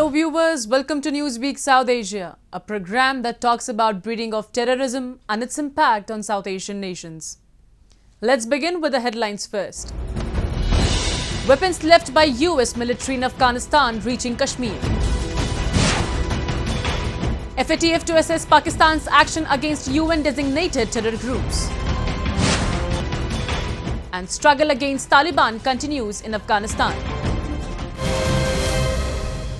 Hello viewers, welcome to Newsweek South Asia, a program that talks about breeding of terrorism and its impact on South Asian nations. Let's begin with the headlines first. Weapons left by US military in Afghanistan reaching Kashmir. FATF to assess Pakistan's action against UN-designated terror groups. And struggle against Taliban continues in Afghanistan.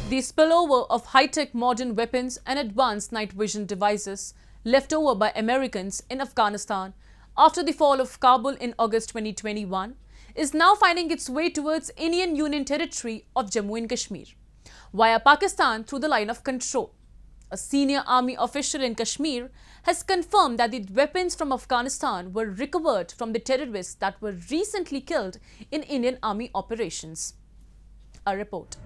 The spillover of high-tech modern weapons and advanced night vision devices left over by Americans in Afghanistan after the fall of Kabul in August 2021 is now finding its way towards Indian Union territory of Jammu and Kashmir via Pakistan through the line of control. A senior army official in Kashmir has confirmed that the weapons from Afghanistan were recovered from the terrorists that were recently killed in Indian army operations. A report.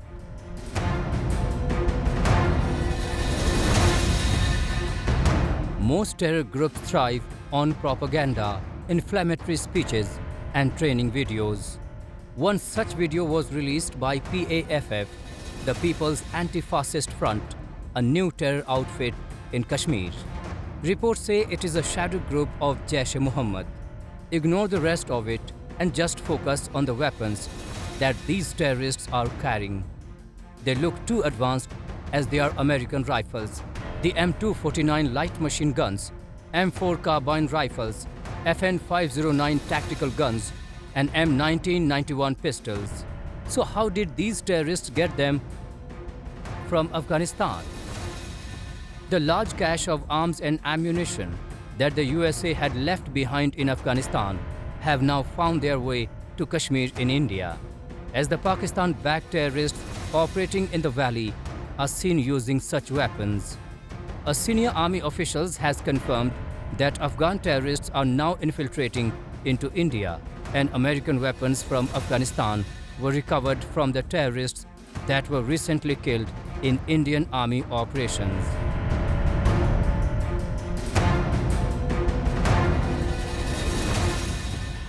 Most terror groups thrive on propaganda, inflammatory speeches, and training videos. One such video was released by PAFF, the People's Anti-Fascist Front, a new terror outfit in Kashmir. Reports say it is a shadow group of Jaish-e-Mohammed. Ignore the rest of it and just focus on the weapons that these terrorists are carrying. They look too advanced as they are American rifles, the M249 light machine guns, M4 carbine rifles, FN509 tactical guns, and M1991 pistols. So how did these terrorists get them from Afghanistan? The large cache of arms and ammunition that the USA had left behind in Afghanistan have now found their way to Kashmir in India, as the Pakistan-backed terrorists operating in the valley are seen using such weapons. A senior army official has confirmed that Afghan terrorists are now infiltrating into India, and American weapons from Afghanistan were recovered from the terrorists that were recently killed in Indian army operations.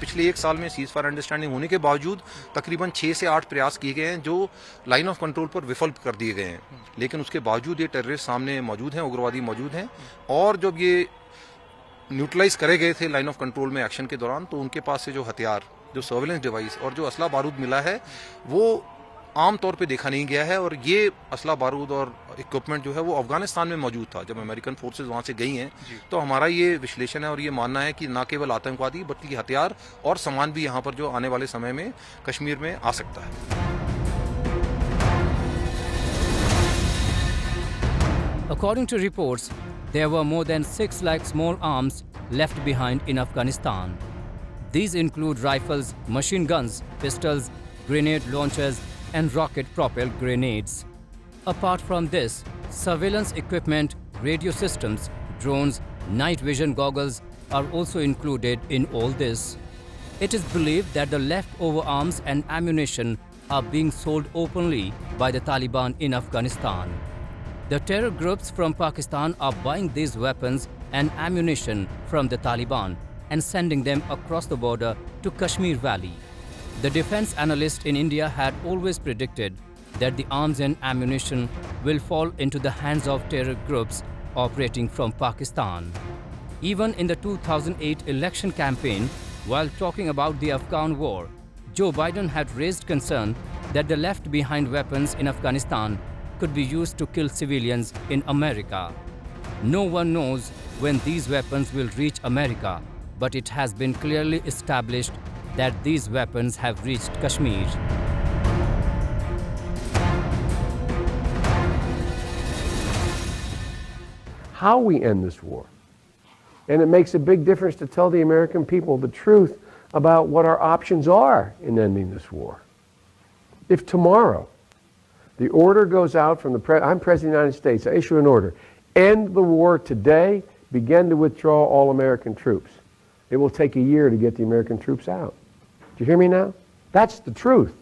पिछले एक साल में cease fire understanding होने के बावजूद तकरीबन 6 से 8 प्रयास किए गए हैं जो लाइन ऑफ कंट्रोल पर विफल कर दिए गए हैं, लेकिन उसके बावजूद ये टेररिस्ट सामने मौजूद हैं, उग्रवादी मौजूद हैं। और जब ये न्यूट्रलाइज करे गए थे लाइन ऑफ कंट्रोल में एक्शन के दौरान, तो उनके पास से जो हथियार, जो सर्वेलेंस डिवाइस और जो असला बारूद मिला है वो आम तौर पे देखा नहीं गया है। और ये असला बारूद और इक्विपमेंट जो है वो अफगानिस्तान में मौजूद था जब अमेरिकन फोर्सेज वहां से गई हैं। तो हमारा ये विश्लेषण है और ये मानना है कि न केवल आतंकवादी बल्कि हथियार और सामान भी यहाँ पर जो आने वाले समय में कश्मीर में आ सकता है। According to reports, there were more than 6 lakh small arms left behind in Afghanistan. These include rifles, machine guns, pistols, grenade launchers, and rocket-propelled grenades. Apart from this, surveillance equipment, radio systems, drones, night vision goggles are also included in all this. It is believed that the leftover arms and ammunition are being sold openly by the Taliban in Afghanistan. The terror groups from Pakistan are buying these weapons and ammunition from the Taliban and sending them across the border to Kashmir Valley. The defense analyst in India had always predicted that the arms and ammunition will fall into the hands of terror groups operating from Pakistan. Even in the 2008 election campaign, while talking about the Afghan war, Joe Biden had raised concern that the left-behind weapons in Afghanistan could be used to kill civilians in America. No one knows when these weapons will reach America, but it has been clearly established that these weapons have reached Kashmir. How we end this war. And it makes a big difference to tell the American people the truth about what our options are in ending this war. If tomorrow the order goes out from I'm President of the United States, I issue an order, end the war today, begin to withdraw all American troops. It will take a year to get the American troops out. Do you hear me now? That's the truth.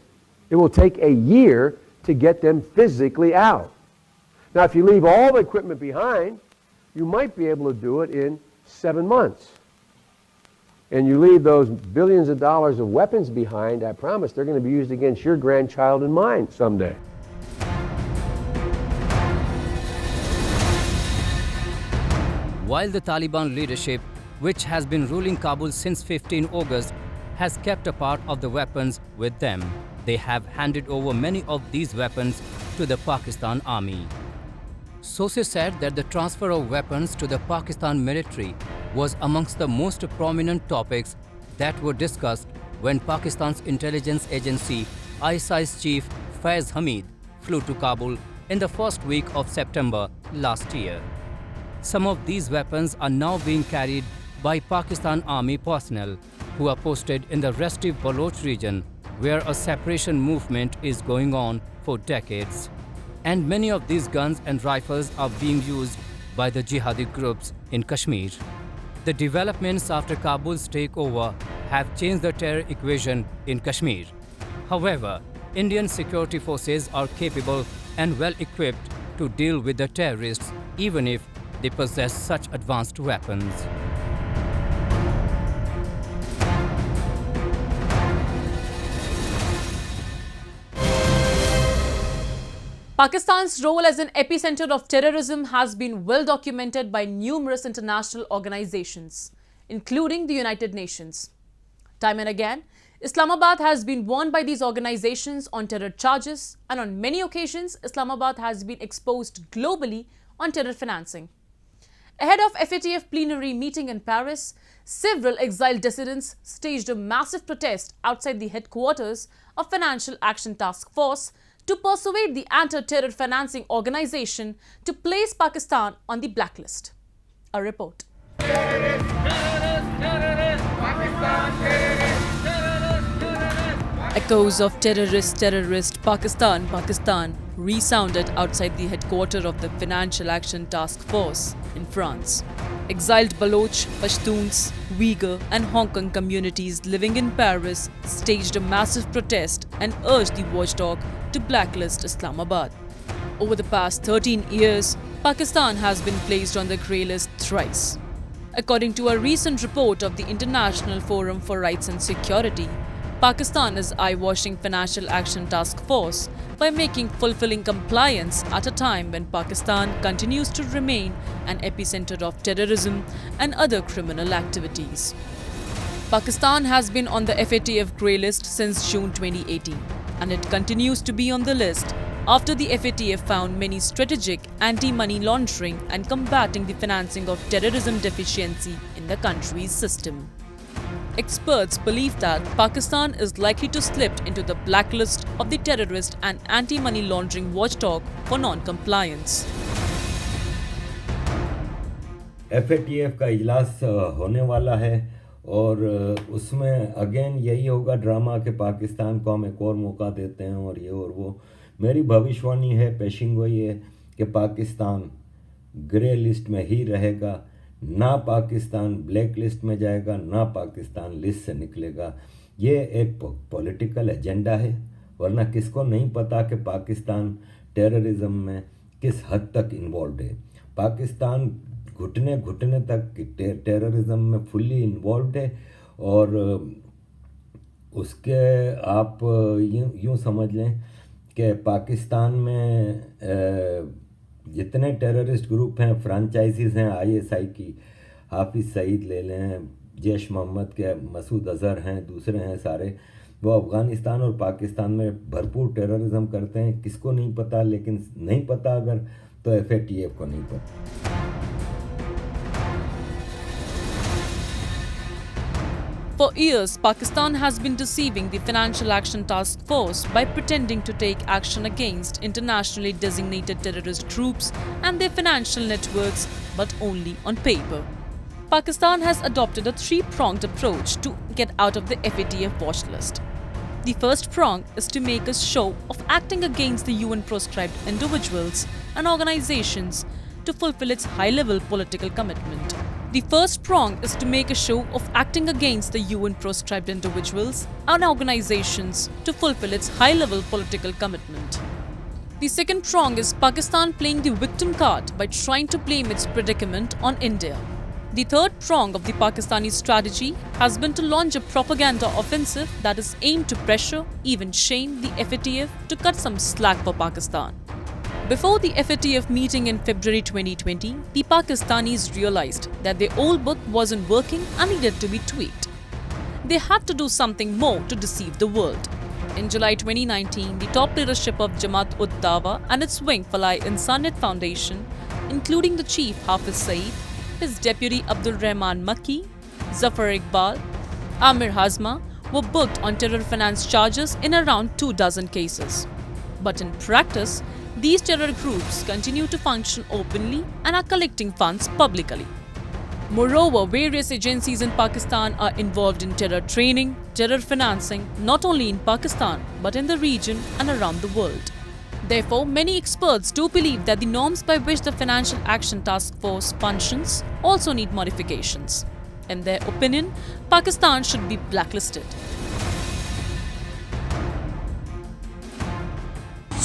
It will take a year to get them physically out. Now, if you leave all the equipment behind, you might be able to do it in 7 months. And you leave those billions of dollars of weapons behind, I promise they're going to be used against your grandchild and mine someday. while the Taliban leadership, which has been ruling Kabul since 15 August, has kept a part of the weapons with them. They have handed over many of these weapons to the Pakistan army. Sources said that the transfer of weapons to the Pakistan military was amongst the most prominent topics that were discussed when Pakistan's intelligence agency ISI's chief Faiz Hamid flew to Kabul in the first week of September last year. Some of these weapons are now being carried by Pakistan army personnel who are posted in the restive Baloch region, where a separation movement is going on for decades. And many of these guns and rifles are being used by the jihadi groups in Kashmir. The developments after Kabul's takeover have changed the terror equation in Kashmir. However, Indian security forces are capable and well equipped to deal with the terrorists, even if they possess such advanced weapons. Pakistan's role as an epicenter of terrorism has been well documented by numerous international organizations, including the United Nations. Time and again, Islamabad has been warned by these organizations on terror charges, and on many occasions, Islamabad has been exposed globally on terror financing. Ahead of FATF plenary meeting in Paris, several exiled dissidents staged a massive protest outside the headquarters of Financial Action Task Force to persuade the anti-terror financing organization to place Pakistan on the blacklist. A report. Echoes of terrorist, Pakistan resounded outside the headquarters of the Financial Action Task Force in France. Exiled Baloch, Pashtuns, Uyghur and Hong Kong communities living in Paris staged a massive protest and urged the watchdog to blacklist Islamabad. Over the past 13 years, Pakistan has been placed on the grey list thrice. According to a recent report of the International Forum for Rights and Security, Pakistan is eye-washing Financial Action Task Force by making fulfilling compliance at a time when Pakistan continues to remain an epicenter of terrorism and other criminal activities. Pakistan has been on the FATF grey list since June 2018, and it continues to be on the list after the FATF found many strategic anti-money laundering and combating the financing of terrorism deficiency in the country's system. Experts believe that Pakistan is likely to slip into the blacklist of the terrorist and anti-money laundering watchdog for non-compliance. FATF का इजलास होने वाला है और उसमें again यही होगा drama कि पाकिस्तान को हम एक और मौका देते हैं और ये और वो. मेरी भविष्यवाणी है, पेशिंग वही है कि पाकिस्तान ग्रे लिस्ट में ही रहेगा, ना पाकिस्तान ब्लैक लिस्ट में जाएगा, ना पाकिस्तान लिस्ट से निकलेगा. ये एक पॉलिटिकल एजेंडा है, वरना किसको नहीं पता कि पाकिस्तान टेररिज्म में किस हद तक इन्वॉल्व है. पाकिस्तान घुटने घुटने तक टेररिज्म में फुल्ली इन्वॉल्व है और उसके आप यूँ समझ लें कि पाकिस्तान में जितने टेररिस्ट ग्रुप हैं, फ्रेंचाइजीज़ हैं ISI की, हाफिज़ सईद ले लें, जैश मोहम्मद के मसूद अज़हर हैं, दूसरे हैं सारे, वो अफ़गानिस्तान और पाकिस्तान में भरपूर टेररिज्म करते हैं. किसको नहीं पता, लेकिन नहीं पता अगर तो FATF को नहीं पता. For years, Pakistan has been deceiving the Financial Action Task Force by pretending to take action against internationally designated terrorist groups and their financial networks, but only on paper. Pakistan has adopted a three-pronged approach to get out of the FATF watch list. The first prong is to make a show of acting against the UN-proscribed individuals and organizations to fulfill its high-level political commitment. The first prong is to make a show of acting against the UN-proscribed individuals and organizations to fulfill its high-level political commitment. The second prong is Pakistan playing the victim card by trying to blame its predicament on India. The third prong of the Pakistani strategy has been to launch a propaganda offensive that is aimed to pressure, even shame, the FATF to cut some slack for Pakistan. Before the FATF meeting in February 2020, the Pakistanis realized that their old book wasn't working and needed to be tweaked. They had to do something more to deceive the world. In July 2019, the top leadership of Jamaat-ud-Dawa and its wing Falai Insaniyat Foundation, including the chief Hafiz Saeed, his deputy Abdul Rahman Makki, Zafar Iqbal, Amir Hazma, were booked on terror finance charges in around 24 cases. But in practice, these terror groups continue to function openly and are collecting funds publicly. Moreover, various agencies in Pakistan are involved in terror training, terror financing, not only in Pakistan but in the region and around the world. Therefore, many experts do believe that the norms by which the Financial Action Task Force functions also need modifications. In their opinion, Pakistan should be blacklisted.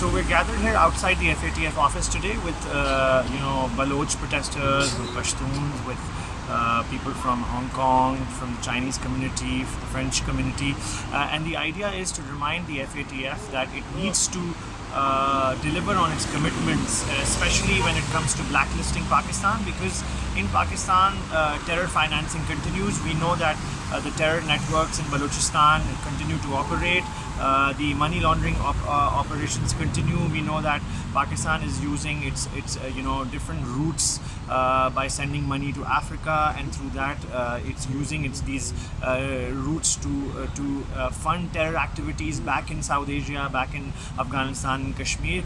So we're gathered here outside the FATF office today with, Baloch protesters, with Pashtuns, with people from Hong Kong, from the Chinese community, from the French community. And the idea is to remind the FATF that it needs to deliver on its commitments, especially when it comes to blacklisting Pakistan, because in Pakistan, terror financing continues. We know that the terror networks in Balochistan continue to operate. The money laundering operations continue. We know that Pakistan is using its different routes by sending money to Africa, and through that it's using these routes to fund terror activities back in South Asia, back in Afghanistan and Kashmir.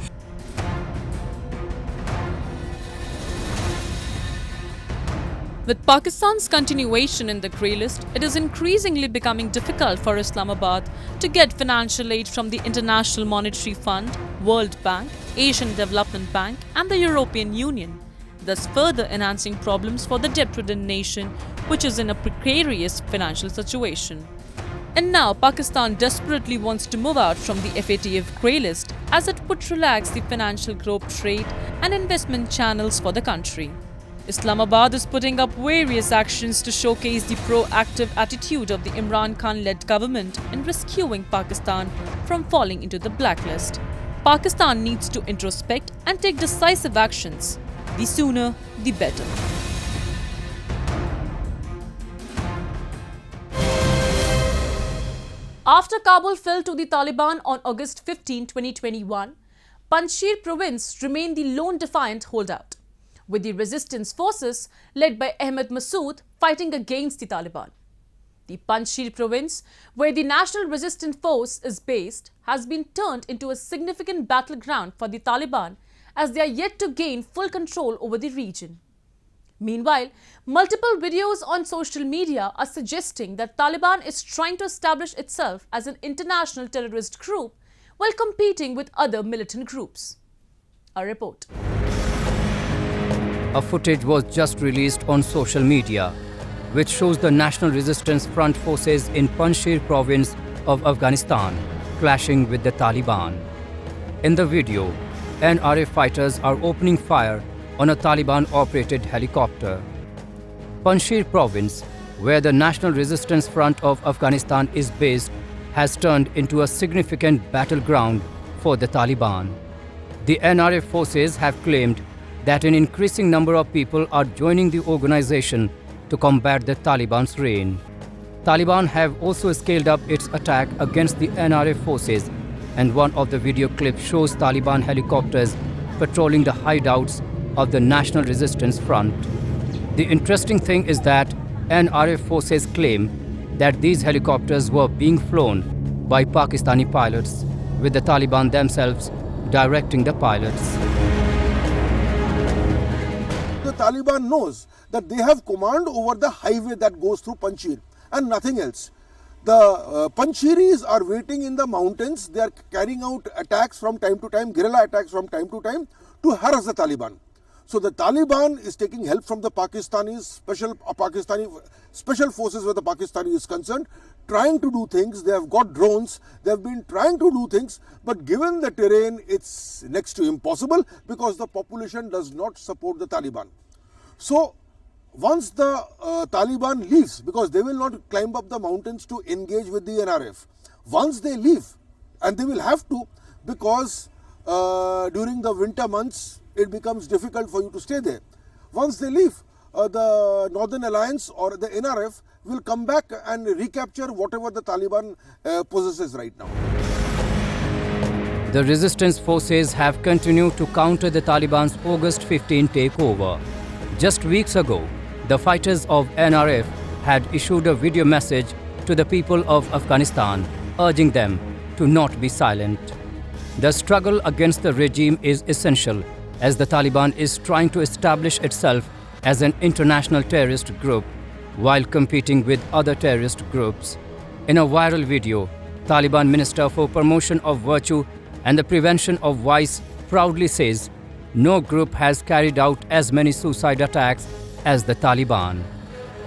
With Pakistan's continuation in the grey list, it is increasingly becoming difficult for Islamabad to get financial aid from the International Monetary Fund, World Bank, Asian Development Bank and the European Union, thus further enhancing problems for the debt-ridden nation, which is in a precarious financial situation. And now Pakistan desperately wants to move out from the FATF grey list, as it would relax the financial globe trade and investment channels for the country. Islamabad is putting up various actions to showcase the proactive attitude of the Imran Khan-led government in rescuing Pakistan from falling into the blacklist. Pakistan needs to introspect and take decisive actions. The sooner, the better. After Kabul fell to the Taliban on August 15, 2021, Panjshir province remained the lone defiant holdout, with the resistance forces led by Ahmed Massoud fighting against the Taliban. The Panjshir province, where the National Resistance Force is based, has been turned into a significant battleground for the Taliban, as they are yet to gain full control over the region. Meanwhile, multiple videos on social media are suggesting that Taliban is trying to establish itself as an international terrorist group while competing with other militant groups. A report. A footage was just released on social media, which shows the National Resistance Front forces in Panjshir province of Afghanistan clashing with the Taliban. In the video, NRA fighters are opening fire on a Taliban-operated helicopter. Panjshir province, where the National Resistance Front of Afghanistan is based, has turned into a significant battleground for the Taliban. The NRA forces have claimed that an increasing number of people are joining the organization to combat the Taliban's reign. Taliban have also scaled up its attack against the NRA forces, and one of the video clips shows Taliban helicopters patrolling the hideouts of the National Resistance Front. The interesting thing is that NRA forces claim that these helicopters were being flown by Pakistani pilots, with the Taliban themselves directing the pilots. The Taliban knows that they have command over the highway that goes through Panjshir and nothing else. The Panjshiris are waiting in the mountains. They are carrying out attacks from time to time, guerrilla attacks from time to time, to harass the Taliban. So the Taliban is taking help from the Pakistanis, Pakistani special forces where the Pakistani is concerned, trying to do things. They have got drones. They have been trying to do things, but given the terrain, it's next to impossible because the population does not support the Taliban. So once the Taliban leaves, because they will not climb up the mountains to engage with the NRF, once they leave, and they will have to, because during the winter months, it becomes difficult for you to stay there. Once they leave, the Northern Alliance or the NRF will come back and recapture whatever the Taliban possesses right now. The resistance forces have continued to counter the Taliban's August 15 takeover. Just weeks ago, the fighters of NRF had issued a video message to the people of Afghanistan, urging them to not be silent. The struggle against the regime is essential, as the Taliban is trying to establish itself as an international terrorist group while competing with other terrorist groups. In a viral video, Taliban Minister for Promotion of Virtue and the Prevention of Vice proudly says no group has carried out as many suicide attacks as the Taliban.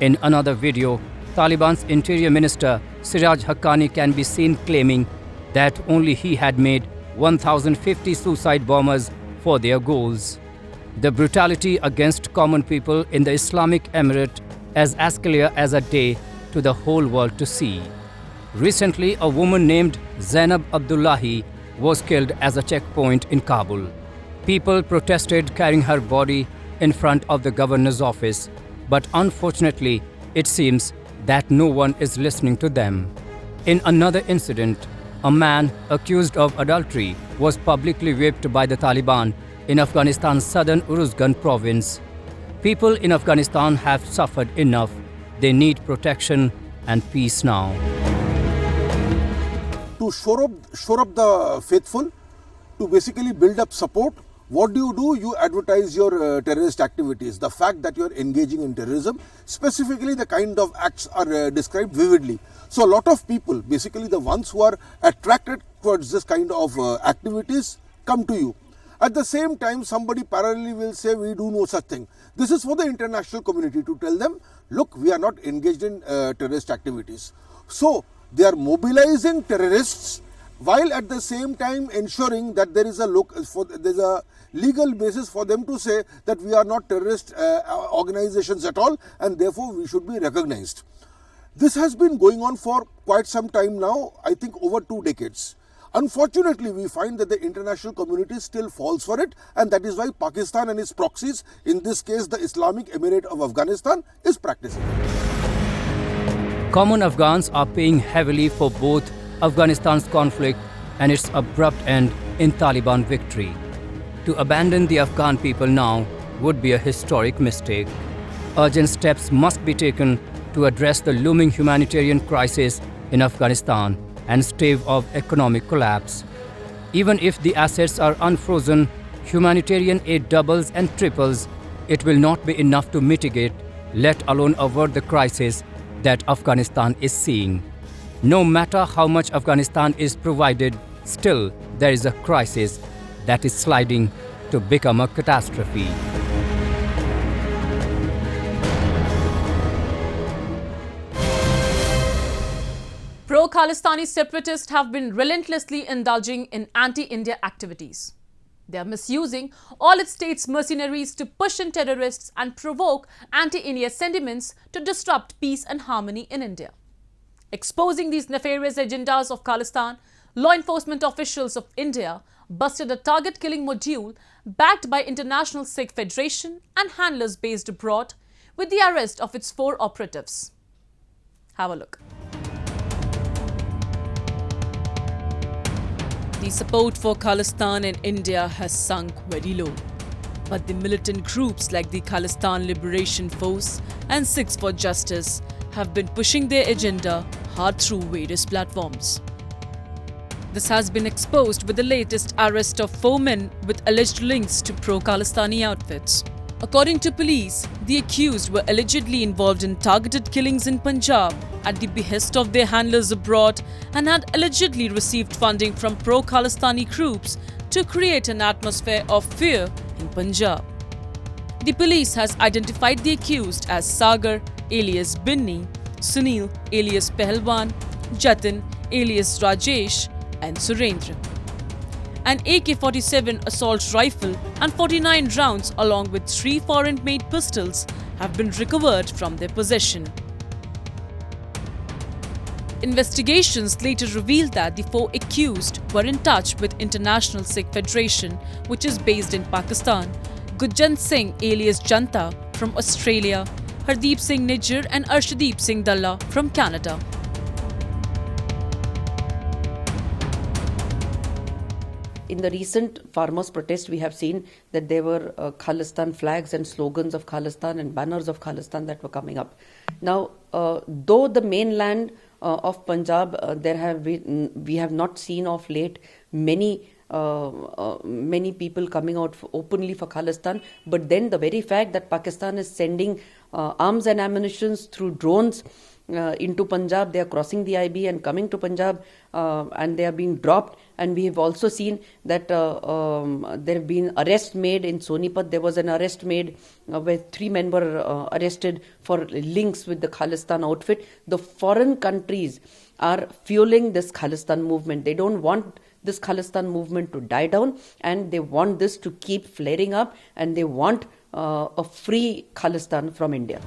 In another video, Taliban's Interior Minister Siraj Haqqani can be seen claiming that only he had made 1,050 suicide bombers for their goals. The brutality against common people in the Islamic Emirate is as clear as a day to the whole world to see. Recently, a woman named Zainab Abdullahi was killed as a checkpoint in Kabul. People protested carrying her body in front of the governor's office, but unfortunately, it seems that no one is listening to them. In another incident, a man accused of adultery was publicly whipped by the Taliban in Afghanistan's southern Uruzgan province. People in Afghanistan have suffered enough. They need protection and peace now. To shore up the faithful, to basically build up support, what do? You advertise your terrorist activities. The fact that you are engaging in terrorism, specifically the kind of acts are described vividly. So a lot of people, basically the ones who are attracted towards this kind of activities, come to you. At the same time, somebody parallelly will say, we do no such thing. This is for the international community to tell them, look, we are not engaged in terrorist activities. So they are mobilizing terrorists while at the same time ensuring that there is a legal basis for them to say that we are not terrorist organizations at all, and therefore we should be recognized. This has been going on for quite some time now, I think over 2 decades. Unfortunately, we find that the international community still falls for it, and that is why Pakistan and its proxies, in this case the Islamic Emirate of Afghanistan, is practicing it. Common Afghans are paying heavily for both Afghanistan's conflict and its abrupt end in Taliban victory. To abandon the Afghan people now would be a historic mistake. Urgent steps must be taken to address the looming humanitarian crisis in Afghanistan and stave off economic collapse. Even if the assets are unfrozen, humanitarian aid doubles and triples, it will not be enough to mitigate, let alone avert the crisis that Afghanistan is seeing. No matter how much Afghanistan is provided, still there is a crisis that is sliding to become a catastrophe. Pro-Khalistani separatists have been relentlessly indulging in anti-India activities. They are misusing all its state's mercenaries to push in terrorists and provoke anti-India sentiments to disrupt peace and harmony in India. Exposing these nefarious agendas of Khalistan, law enforcement officials of India busted a target-killing module backed by International Sikh Federation and handlers based abroad with the arrest of its 4 operatives. Have a look. The support for Khalistan in India has sunk very low, but the militant groups like the Khalistan Liberation Force and Sikhs for Justice have been pushing their agenda hard through various platforms. This has been exposed with the latest arrest of 4 men with alleged links to pro-Khalistani outfits. According to police, the accused were allegedly involved in targeted killings in Punjab at the behest of their handlers abroad and had allegedly received funding from pro-Khalistani groups to create an atmosphere of fear in Punjab. The police has identified the accused as Sagar alias Binni, Sunil alias Pehlwan, Jatin alias Rajesh and Surendra. An AK-47 assault rifle and 49 rounds along with 3 foreign-made pistols have been recovered from their possession. Investigations later revealed that the 4 accused were in touch with International Sikh Federation, which is based in Pakistan, Gurjant Singh alias Janta from Australia, Hardeep Singh Nijjar and Arshdeep Singh Dalla from Canada. In the recent farmers' protest, we have seen that there were Khalistan flags and slogans of Khalistan and banners of Khalistan that were coming up. Now, though the mainland of Punjab, we have not seen of late many people coming out openly for Khalistan, but then the very fact that Pakistan is sending arms and ammunition through drones into Punjab, they are crossing the IB and coming to Punjab, and they are being dropped. And we have also seen that there have been arrests made in Sonipat. There was an arrest made where 3 men were arrested for links with the Khalistan outfit. The foreign countries are fueling this Khalistan movement. They don't want this Khalistan movement to die down, and they want this to keep flaring up, and they want a free Khalistan from India.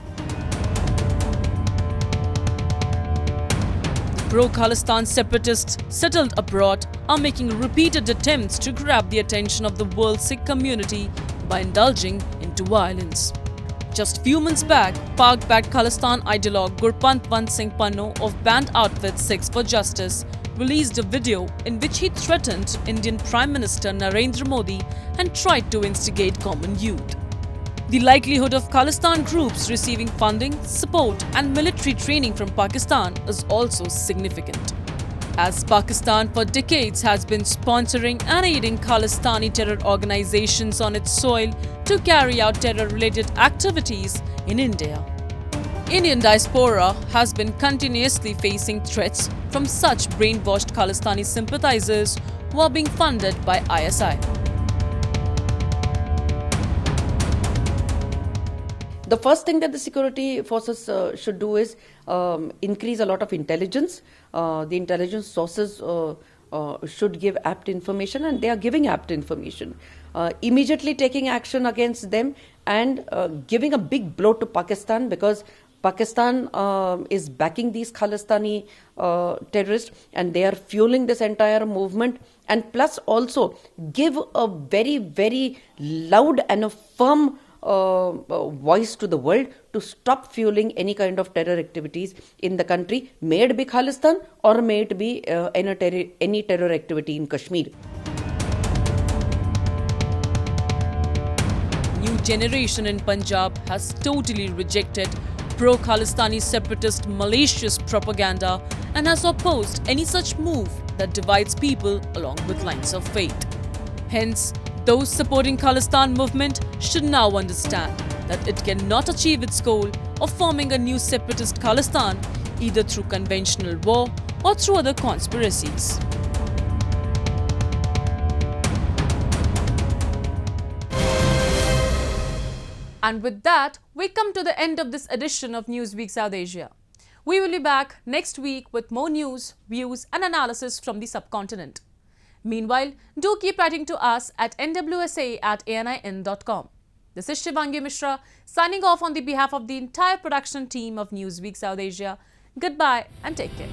Pro-Khalistan separatists settled abroad are making repeated attempts to grab the attention of the world Sikh community by indulging into violence. Just few months back, Pak-backed Khalistan ideologue Gurpant Pant Singh Panno of banned outfit Sikhs for Justice released a video in which he threatened Indian Prime Minister Narendra Modi and tried to instigate common youth. The likelihood of Khalistan groups receiving funding, support and military training from Pakistan is also significant, as Pakistan for decades has been sponsoring and aiding Khalistani terror organizations on its soil to carry out terror-related activities in India. Indian diaspora has been continuously facing threats from such brainwashed Khalistani sympathizers who are being funded by ISI. The first thing that the security forces should do is increase a lot of intelligence. The intelligence sources should give apt information, and they are giving apt information. Immediately taking action against them and giving a big blow to Pakistan, because Pakistan is backing these Khalistani terrorists, and they are fueling this entire movement. And plus also give a very, very loud and a firm voice to the world to stop fueling any kind of terror activities in the country, may it be Khalistan or may it be any terror activity in Kashmir. New generation in Punjab has totally rejected pro-Khalistani separatist malicious propaganda and has opposed any such move that divides people along with lines of faith. Hence, those supporting Khalistan movement should now understand that it cannot achieve its goal of forming a new separatist Khalistan either through conventional war or through other conspiracies. And with that, we come to the end of this edition of Newsweek South Asia. We will be back next week with more news, views and analysis from the subcontinent. Meanwhile, do keep writing to us at nwsa@anin.com. This is Shivangi Mishra signing off on the behalf of the entire production team of Newsweek South Asia. Goodbye and take care.